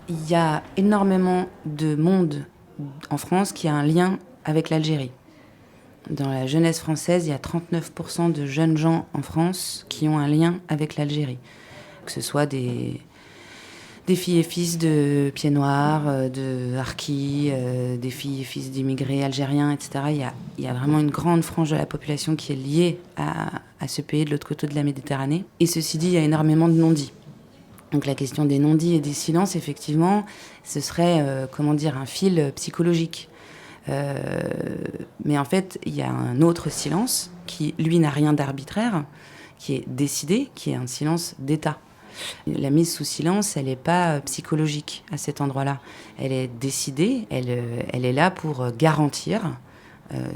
Il y a énormément de monde en France qui a un lien avec l'Algérie. Dans la jeunesse française, il y a 39% de jeunes gens en France qui ont un lien avec l'Algérie. Que ce soit des filles et fils de pieds noirs, de harkis, des filles et fils d'immigrés algériens, etc. Il y a vraiment une grande frange de la population qui est liée à ce pays de l'autre côté de la Méditerranée. Et ceci dit, il y a énormément de non-dits. Donc la question des non-dits et des silences, effectivement, ce serait, un fil psychologique. Mais en fait, il y a un autre silence qui, lui, n'a rien d'arbitraire, qui est décidé, qui est un silence d'État. La mise sous silence, elle n'est pas psychologique à cet endroit-là. Elle est décidée, elle est là pour garantir,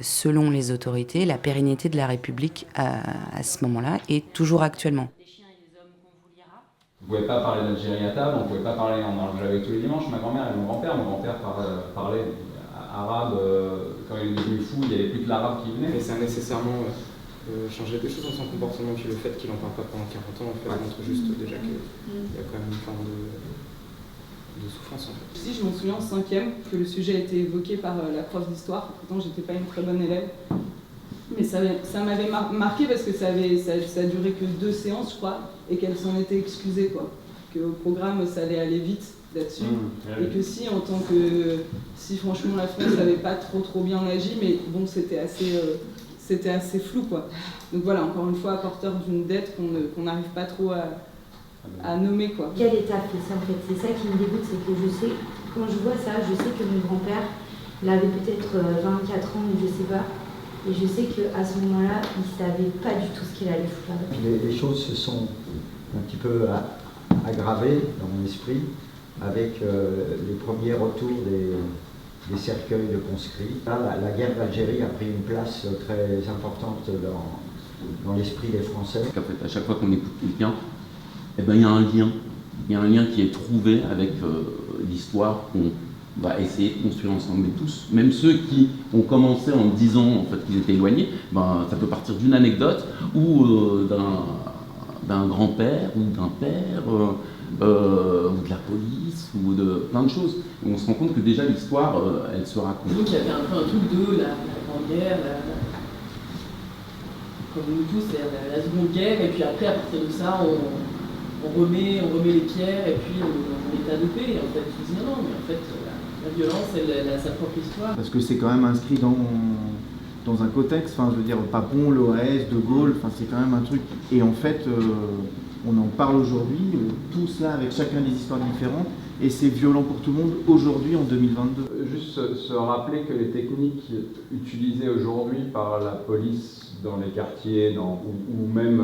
selon les autorités, la pérennité de la République à ce moment-là et toujours actuellement. On ne pouvait pas parler d'Algérie à table, on ne pouvait pas parler en arabe. J'avais tous les dimanches ma grand-mère et mon grand-père. Mon grand-père parlait arabe. Quand il est devenu fou, il n'y avait plus que l'arabe qui venait. Mais ça a nécessairement changé des choses dans son comportement. Puis le fait qu'il n'en parle pas pendant 40 ans, en fait, montre juste déjà qu'il y a quand même une forme de souffrance. En fait. Si je me souviens en 5e que le sujet a été évoqué par la prof d'histoire. Pourtant, j'étais pas une très bonne élève. Mais ça m'avait marqué parce que ça a duré que 2 séances, je crois, et qu'elle s'en était excusée, quoi. Qu'au programme, ça allait aller vite là-dessus. Et que si franchement la France n'avait pas trop bien agi, mais bon, c'était assez flou, quoi. Donc voilà, encore une fois, porteur d'une dette qu'on n'arrive pas trop à nommer, quoi. Quelle étape c'est ça, en fait? C'est ça qui me dégoûte, c'est que je sais, quand je vois ça, je sais que mon grand-père, il avait peut-être 24 ans, je sais pas. Et je sais qu'à ce moment-là, il ne savait pas du tout ce qu'il allait foutre là-bas. Les choses se sont un petit peu aggravées dans mon esprit avec les premiers retours des cercueils de conscrits. Là, la guerre d'Algérie a pris une place très importante dans l'esprit des Français. En fait, à chaque fois qu'on écoute quelqu'un, il y a un lien. Il y a un lien qui est trouvé avec l'histoire qu'on va essayer de construire ensemble. Mais tous, même ceux qui ont commencé en disant en fait, qu'ils étaient éloignés, ça peut partir d'une anecdote ou d'un grand-père ou d'un père ou de la police ou de plein de choses. Et on se rend compte que déjà l'histoire, elle se raconte. Donc il y avait un peu un truc de la Grande Guerre, comme nous tous, c'est la Seconde Guerre, et puis après, à partir de ça, on remet les pierres et puis on est à paix. En fait, je me dis non, mais en fait, la violence, elle a sa propre histoire. Parce que c'est quand même inscrit dans un contexte, je veux dire, Papon, l'OAS, De Gaulle, c'est quand même un truc. Et en fait, on en parle aujourd'hui, tout cela avec chacun des histoires différentes, et c'est violent pour tout le monde aujourd'hui en 2022. Juste se rappeler que les techniques utilisées aujourd'hui par la police dans les quartiers ou même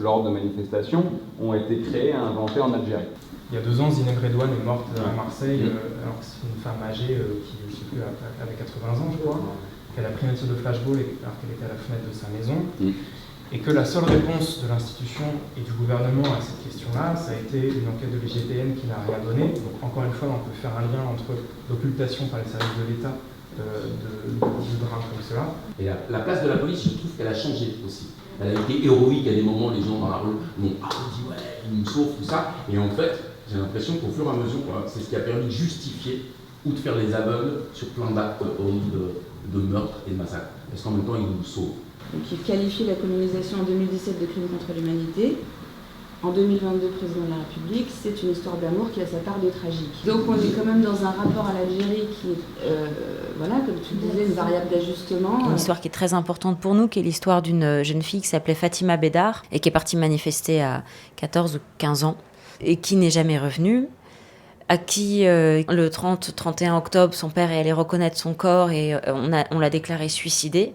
lors de manifestations ont été créées et inventées en Algérie. Il y a 2 ans, Zineb Redouane est morte à Marseille, alors que c'est une femme âgée qui, je sais plus, avait 80 ans, je crois, qu'elle a pris un tir de flashball alors qu'elle était à la fenêtre de sa maison, et que la seule réponse de l'institution et du gouvernement à cette question-là, ça a été une enquête de l'IGPN qui n'a rien donné. Donc encore une fois, on peut faire un lien entre l'occultation par les services de l'État de drames comme cela. Et la place de la police, je trouve qu'elle a changé aussi. Elle a été héroïque à des moments, les gens dans la rue m'ont dit ouais, il me sauve, tout ça. Et en fait, j'ai l'impression qu'au fur et à mesure, c'est ce qui a permis de justifier ou de faire les aveugles sur plein d'actes horribles de meurtres et de massacres. Parce qu'en même temps, ils nous sauvent. Donc il qualifie la colonisation en 2017 de crime contre l'humanité. En 2022, président de la République, c'est une histoire d'amour qui a sa part de tragique. Donc on est quand même dans un rapport à l'Algérie qui est, comme tu le disais, une variable d'ajustement. Une histoire qui est très importante pour nous, qui est l'histoire d'une jeune fille qui s'appelait Fatima Bédar et qui est partie manifester à 14 ou 15 ans et qui n'est jamais revenue. À qui, le 30-31 octobre, son père est allé reconnaître son corps et on l'a déclaré suicidée.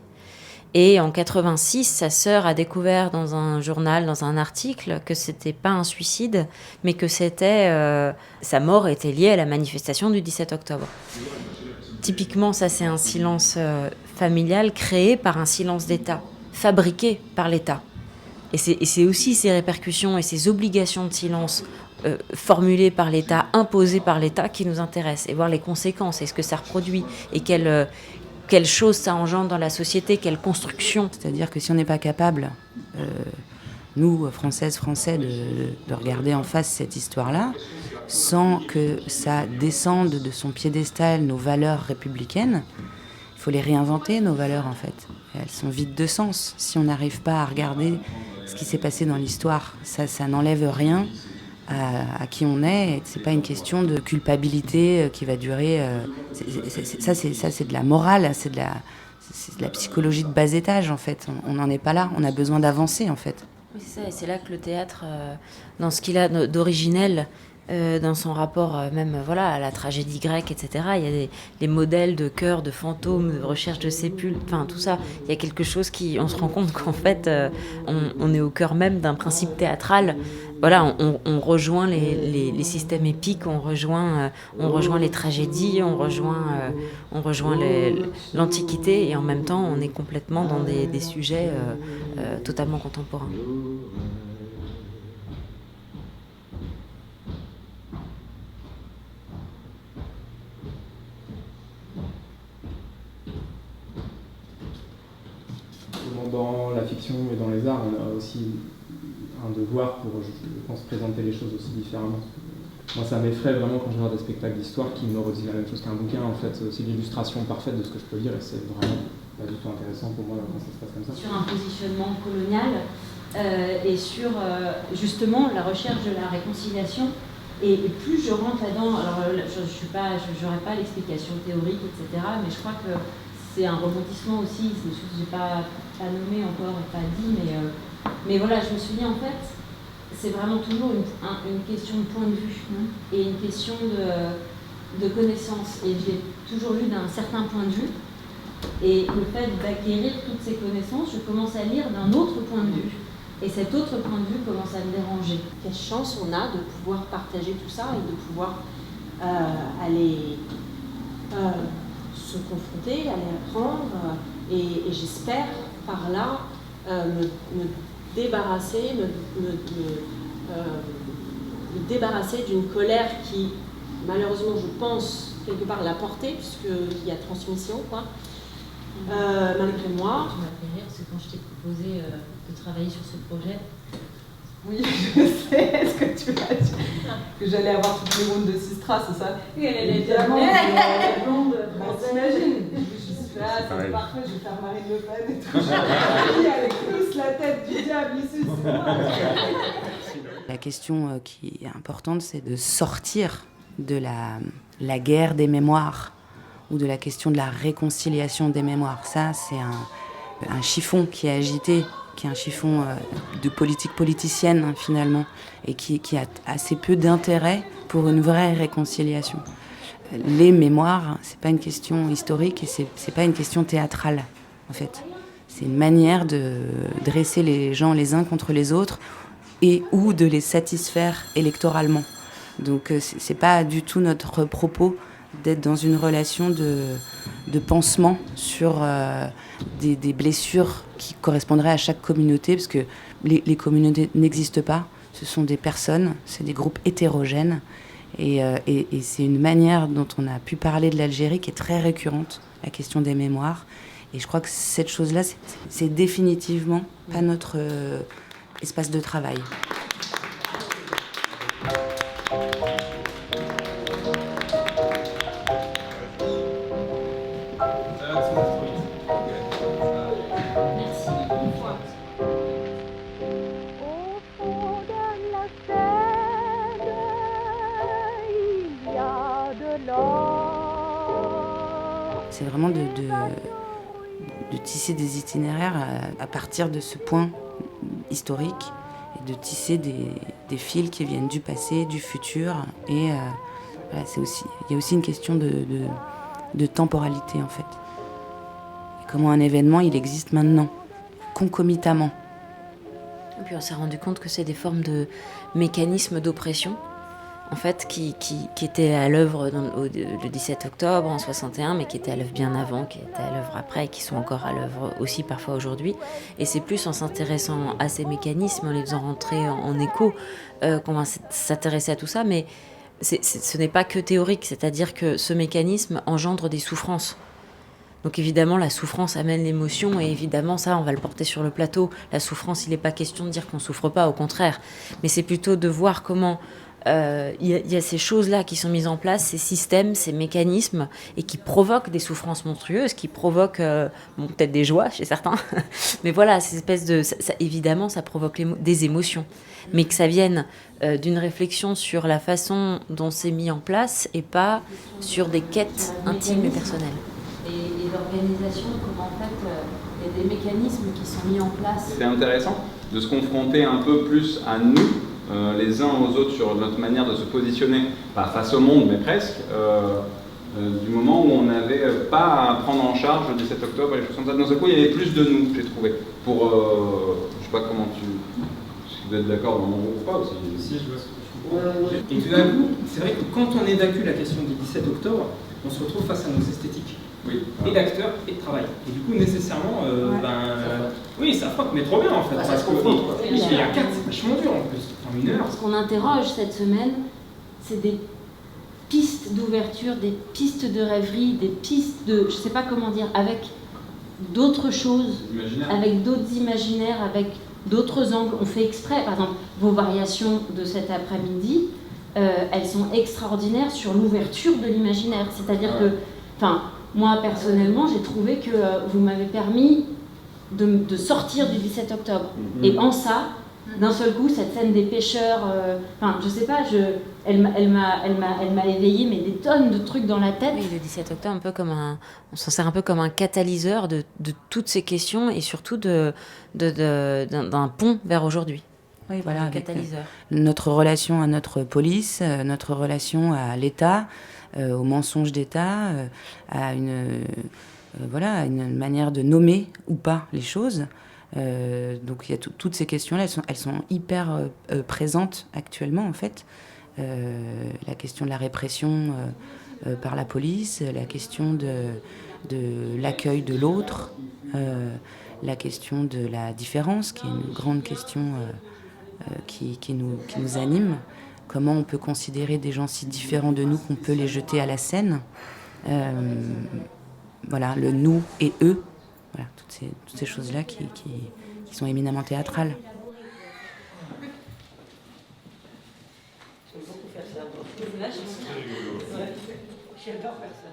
Et en 86, sa sœur a découvert dans un journal, dans un article, que c'était pas un suicide, mais que sa mort était liée à la manifestation du 17 octobre. Typiquement, ça c'est un silence familial créé par un silence d'État, fabriqué par l'État. Et c'est aussi ces répercussions et ces obligations de silence formulées par l'État, imposées par l'État, qui nous intéressent, et voir les conséquences, et ce que ça reproduit, et quelle chose ça engendre dans la société, quelle construction. C'est-à-dire que si on n'est pas capable, nous, Françaises, Français, de regarder en face cette histoire-là, sans que ça descende de son piédestal nos valeurs républicaines. Il faut les réinventer, nos valeurs, en fait. Elles sont vides de sens. Si on n'arrive pas à regarder ce qui s'est passé dans l'histoire, ça n'enlève rien à qui on est. C'est pas une question de culpabilité qui va durer. C'est de la morale, c'est de la psychologie de bas étage, en fait. On n'en est pas là. On a besoin d'avancer, en fait. Oui, c'est ça, et c'est là que le théâtre, dans ce qu'il a d'originel, dans son rapport même à la tragédie grecque, etc. Il y a les modèles de cœurs, de fantômes, de recherche de sépulcres, enfin tout ça. Il y a quelque chose on se rend compte qu'en fait, on est au cœur même d'un principe théâtral. Voilà, on rejoint les systèmes épiques, on rejoint les tragédies, on rejoint l'Antiquité, et en même temps, on est complètement dans des sujets totalement contemporains. Dans la fiction et dans les arts, on a aussi un devoir pour, je pense, présenter les choses aussi différemment. Moi, ça m'effraie vraiment quand je regarde des spectacles d'histoire qui me redisent la même chose qu'un bouquin. En fait, c'est l'illustration parfaite de ce que je peux lire, et c'est vraiment pas du tout intéressant pour moi quand ça se passe comme ça. Sur un positionnement colonial et sur justement la recherche de la réconciliation. Et plus je rentre là-dedans, alors j'aurais pas l'explication théorique, etc., mais je crois que c'est un rebondissement aussi, c'est des choses que j'ai pas nommées encore et pas dit, mais voilà, je me suis dit en fait, c'est vraiment toujours une question de point de vue et une question de connaissance. Et je l'ai toujours lu d'un certain point de vue, et le fait d'acquérir toutes ces connaissances, je commence à lire d'un autre point de vue. Et cet autre point de vue commence à me déranger. Quelle chance on a de pouvoir partager tout ça et de pouvoir aller se confronter, aller apprendre, et j'espère par là me débarrasser d'une colère qui, malheureusement, je pense, quelque part l'a portée, puisqu'il y a transmission, quoi. Malgré moi. Tu m'as fait rire, c'est quand je t'ai proposé de travailler sur ce projet. Oui, je sais. Est-ce que tu as dit que j'allais avoir toutes les rondes de Sistra, c'est ça? Oui, elle est évidemment blonde. T'imagines? Je suis là, c'est parfait, je vais faire Marine Le Pen et tout. Avec plus la tête du diable ici, c'est moi. La question qui est importante, c'est de sortir de la guerre des mémoires, ou de la question de la réconciliation des mémoires. Ça, c'est un chiffon qui est agité, qui est un chiffon de politique politicienne, finalement, et qui a assez peu d'intérêt pour une vraie réconciliation. Les mémoires, c'est pas une question historique et c'est pas une question théâtrale, en fait. C'est une manière de dresser les gens les uns contre les autres ou de les satisfaire électoralement. Donc c'est pas du tout notre propos d'être dans une relation de pansement sur des blessures qui correspondraient à chaque communauté, parce que les communautés n'existent pas, ce sont des personnes, c'est des groupes hétérogènes, et c'est une manière dont on a pu parler de l'Algérie qui est très récurrente, la question des mémoires, et je crois que cette chose-là, c'est définitivement pas notre espace de travail. C'est vraiment de tisser des itinéraires à partir de ce point historique et de tisser des fils qui viennent du passé, du futur. Et voilà, il y a aussi une question de temporalité, en fait. Et comment un événement, il existe maintenant, concomitamment. Et puis on s'est rendu compte que c'est des formes de mécanismes d'oppression, en fait, qui étaient à l'œuvre le 17 octobre en 61, mais qui étaient à l'œuvre bien avant, qui étaient à l'œuvre après, et qui sont encore à l'œuvre aussi parfois aujourd'hui. Et c'est plus en s'intéressant à ces mécanismes, en les faisant rentrer en écho, qu'on va s'intéresser à tout ça. Mais ce n'est pas que théorique, c'est-à-dire que ce mécanisme engendre des souffrances. Donc évidemment, la souffrance amène l'émotion, et évidemment, ça, on va le porter sur le plateau. La souffrance, il n'est pas question de dire qu'on ne souffre pas, au contraire. Mais c'est plutôt de voir comment il y a ces choses-là qui sont mises en place, ces systèmes, ces mécanismes, et qui provoquent des souffrances monstrueuses, qui provoquent peut-être des joies chez certains, mais voilà, ces espèces de... évidemment, ça provoque des émotions, mais que ça vienne d'une réflexion sur la façon dont c'est mis en place, et pas sur des quêtes intimes et personnelles. Et d'organisation, comment en fait, il y a des mécanismes qui sont mis en place. C'est intéressant de se confronter un peu plus à nous, les uns aux autres, sur notre manière de se positionner, pas face au monde, mais presque, du moment où on n'avait pas à prendre en charge le 17 octobre et les choses comme ça. D'un seul coup, il y avait plus de nous, j'ai trouvé. Pour, je sais pas comment si vous êtes d'accord dans mon groupe ou pas aussi. Si, je vois ce que tu comprends. Et tout d'un coup, c'est vrai que quand on évacue la question du 17 octobre, on se retrouve face à nos esthétiques. Oui. Et d'acteurs et de travail. Et du coup, nécessairement, oui, ça frotte, mais trop bien en fait. Ouais, parce qu'il y a 4, c'est vachement dur en plus, en 1 heure. Ce qu'on interroge cette semaine, c'est des pistes d'ouverture, des pistes de rêverie, des pistes de, je sais pas comment dire, avec d'autres choses, avec d'autres imaginaires, avec d'autres angles. On fait exprès, par exemple, vos variations de cet après-midi, elles sont extraordinaires sur l'ouverture de l'imaginaire. C'est-à-dire que, moi, personnellement, j'ai trouvé que vous m'avez permis de sortir du 17 octobre. Et en ça, d'un seul coup, cette scène des pêcheurs, je sais pas, elle m'a éveillé mais des tonnes de trucs dans la tête. Oui, le 17 octobre, on s'en sert un peu comme un catalyseur de toutes ces questions et surtout d'un pont vers aujourd'hui. Oui, voilà, un catalyseur. Notre relation à notre police, notre relation à l'État, au mensonge d'État, à une manière de nommer ou pas les choses. Donc il y a toutes ces questions-là, elles sont hyper présentes actuellement en fait. La question de la répression par la police, la question de l'accueil de l'autre, la question de la différence, qui est une grande question qui nous anime. Comment on peut considérer des gens si différents de nous qu'on peut les jeter à la Seine. Voilà, le nous et eux. Voilà, toutes ces choses-là qui sont éminemment théâtrales. J'aime beaucoup faire ça. J'adore faire ça.